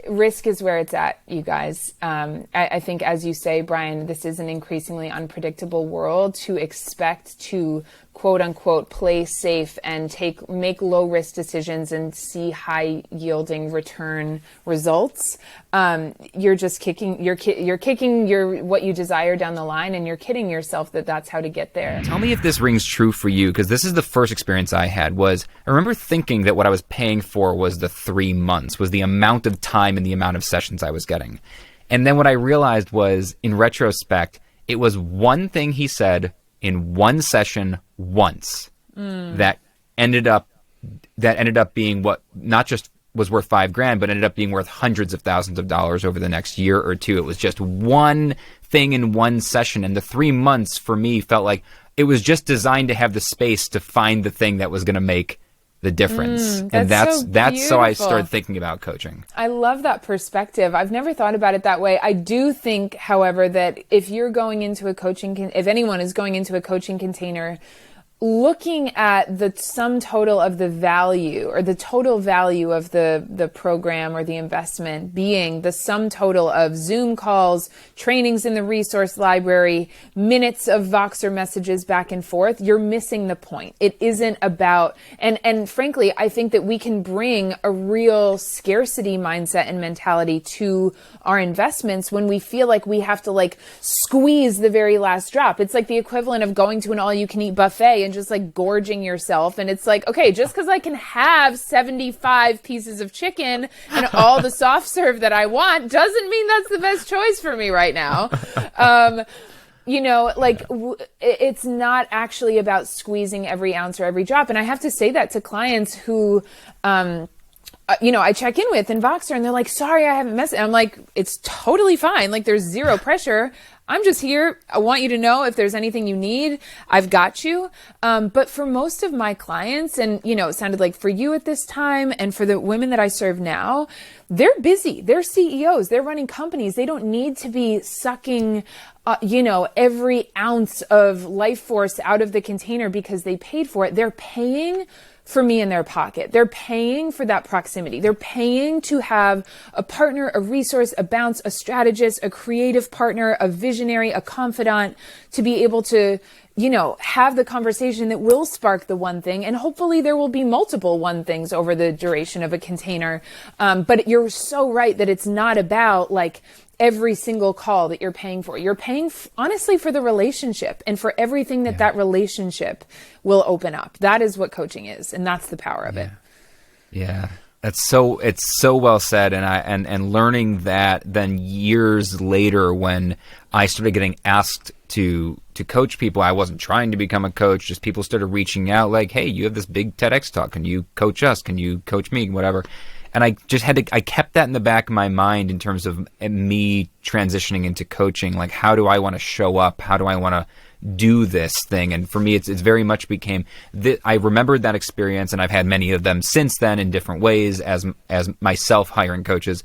risk is where it's at, you guys. I think, as you say, Brian, this is an increasingly unpredictable world. To expect to quote unquote play safe and make low risk decisions and see high yielding return results, you're just kicking what you desire down the line, and you're kidding yourself that that's how to get there. Tell me if this rings true for you, because this is the first experience I had. I remember thinking that what I was paying for was the 3 months, was the amount of time and the amount of sessions I was getting. And then what I realized was, in retrospect, it was one thing he said in one session once that ended up being what not just was worth $5,000, but ended up being worth hundreds of thousands of dollars over the next year or two. It was just one thing in one session, and the 3 months for me felt like it was just designed to have the space to find the thing that was going to make the difference. And that's so I started thinking about coaching. I love that perspective. I've never thought about it that way. I do think, however, that if you're going into if anyone is going into a coaching container, looking at the sum total of the value, or the total value of the program or the investment being the sum total of Zoom calls, trainings in the resource library, minutes of Voxer messages back and forth, you're missing the point. It isn't about, and frankly, I think that we can bring a real scarcity mindset and mentality to our investments when we feel like we have to squeeze the very last drop. It's like the equivalent of going to an all-you-can-eat buffet and just gorging yourself. And it's like, okay, just because I can have 75 pieces of chicken and all the soft serve that I want doesn't mean that's the best choice for me right now. It's not actually about squeezing every ounce or every drop. And I have to say that to clients who, I check in with in Voxer, and they're like, sorry, I haven't messaged. I'm like, it's totally fine. There's zero pressure. I'm just here. I want you to know if there's anything you need, I've got you. But for most of my clients, and, it sounded like for you at this time, and for the women that I serve now, they're busy. They're CEOs. They're running companies. They don't need to be sucking, every ounce of life force out of the container because they paid for it. They're paying for me in their pocket. They're paying for that proximity. They're paying to have a partner, a resource, a bounce, a strategist, a creative partner, a visionary, a confidant, to be able to, have the conversation that will spark the one thing. And hopefully there will be multiple one things over the duration of a container. But you're so right that it's not about every single call that you're paying for. You're paying honestly for the relationship and for everything that relationship will open up. That is what coaching is, and that's the power of it. Yeah. It's so well said. And learning that then years later, when I started getting asked to coach people, I wasn't trying to become a coach, just people started reaching out like, hey, you have this big TEDx talk. Can you coach us? Can you coach me? Whatever. And I just I kept that in the back of my mind in terms of me transitioning into coaching. How do I want to show up? How do I want to do this thing? And for me, it's very much became I remembered that experience, and I've had many of them since then in different ways as myself hiring coaches.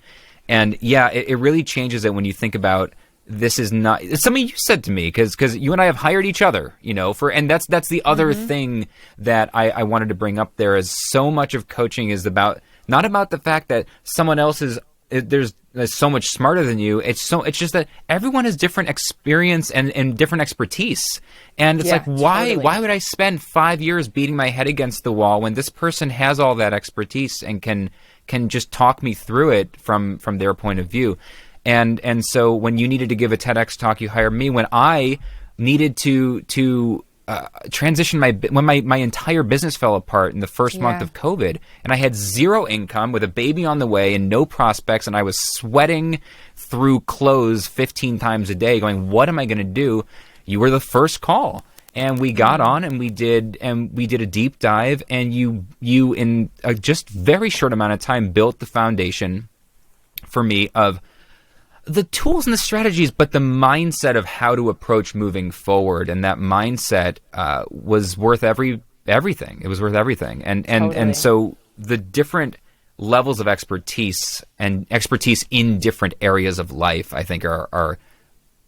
And it really changes it when you think about, this is not, it's something you said to me, because you and I have hired each other, and that's the other thing that I wanted to bring up there, is so much of coaching is not about the fact that someone else is so much smarter than you. It's just that everyone has different experience and different expertise. And it's why would I spend 5 years beating my head against the wall when this person has all that expertise and can just talk me through it from their point of view? And so when you needed to give a TEDx talk, you hired me. When I needed to transition when my entire business fell apart in the first month of COVID, and I had zero income with a baby on the way and no prospects, and I was sweating through clothes 15 times a day going, what am I going to do? You were the first call. And we got on and we did a deep dive, and you in a just very short amount of time built the foundation for me of the tools and the strategies, but the mindset of how to approach moving forward. And that mindset was worth everything. It was worth everything. And so the different levels of expertise in different areas of life, I think are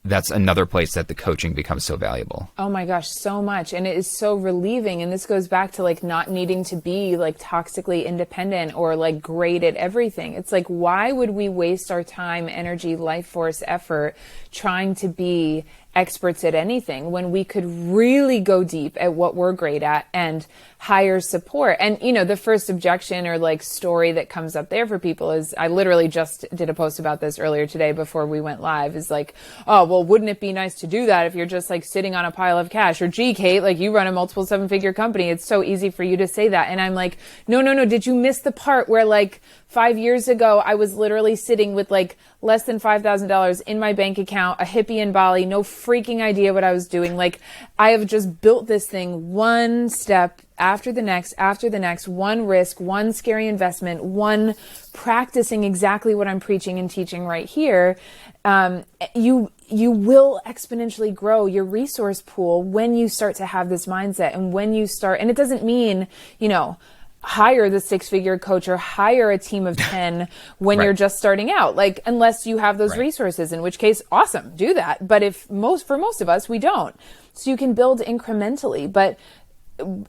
that's another place that the coaching becomes so valuable. Oh my gosh, so much. And it is so relieving. And this goes back to like not needing to be like toxically independent or like great at everything. It's like, why would we waste our time, energy, life force, effort trying to be experts at anything when we could really go deep at what we're great at and hire support? And, you know, the first objection or like story that comes up there for people is, I literally just did a post about this earlier today before we went live, is like, oh, well, wouldn't it be nice to do that if you're just like sitting on a pile of cash? Or gee, Cait, like you run a multiple 7-figure company. It's so easy for you to say that. And I'm like, no. Did you miss the part where like 5 years ago, I was literally sitting with like less than $5,000 in my bank account, a hippie in Bali, no freaking idea what I was doing. Like I have just built this thing one step after the next, one risk, one scary investment, one practicing exactly what I'm preaching and teaching right here. You will exponentially grow your resource pool when you start to have this mindset, and when you start, and it doesn't mean, you know, hire the 6-figure coach or hire a team of 10 when you're just starting out, like unless you have those resources, in which case, awesome, do that. But for most of us, we don't. So you can build incrementally, but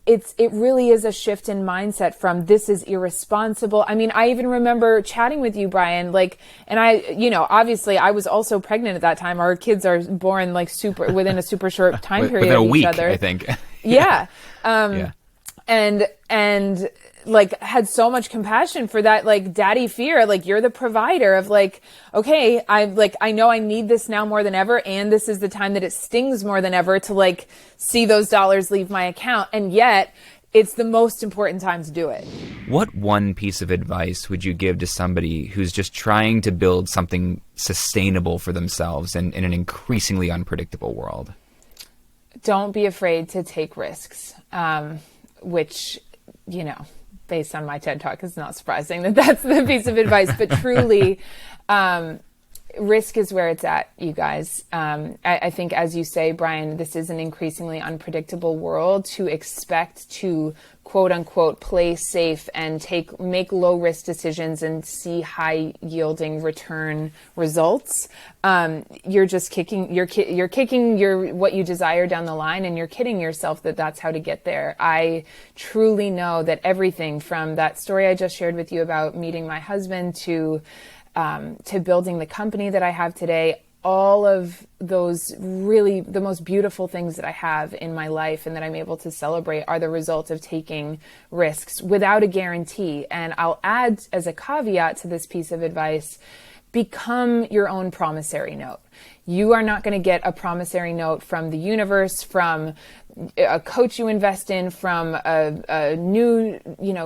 it really is a shift in mindset from this is irresponsible. I mean, I even remember chatting with you, Brian, like, and I, you know, obviously I was also pregnant at that time. Our kids are born like within a super short time period within a of week, each other. I think. Yeah. Yeah. And like had so much compassion for that, like daddy fear, like you're the provider of like, okay, I know I need this now more than ever. And this is the time that it stings more than ever to like see those dollars leave my account. And yet it's the most important time to do it. What one piece of advice would you give to somebody who's just trying to build something sustainable for themselves in an increasingly unpredictable world? Don't be afraid to take risks, which, you know, based on my TED Talk, it's not surprising that that's the piece of advice, but truly, risk is where it's at, you guys. I think, as you say, Brian, this is an increasingly unpredictable world. To expect to quote unquote play safe and make low risk decisions and see high yielding return results. You're just kicking what you desire down the line, and you're kidding yourself that that's how to get there. I truly know that everything from that story I just shared with you about meeting my husband to building the company that I have today, all of those really the most beautiful things that I have in my life and that I'm able to celebrate are the result of taking risks without a guarantee. And I'll add as a caveat to this piece of advice, become your own promissory note. You are not going to get a promissory note from the universe, from a coach you invest in, from a new,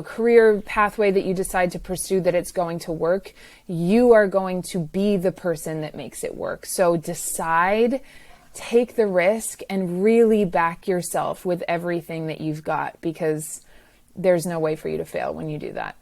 career pathway that you decide to pursue, that it's going to work. You are going to be the person that makes it work. So decide, take the risk, and really back yourself with everything that you've got, because there's no way for you to fail when you do that.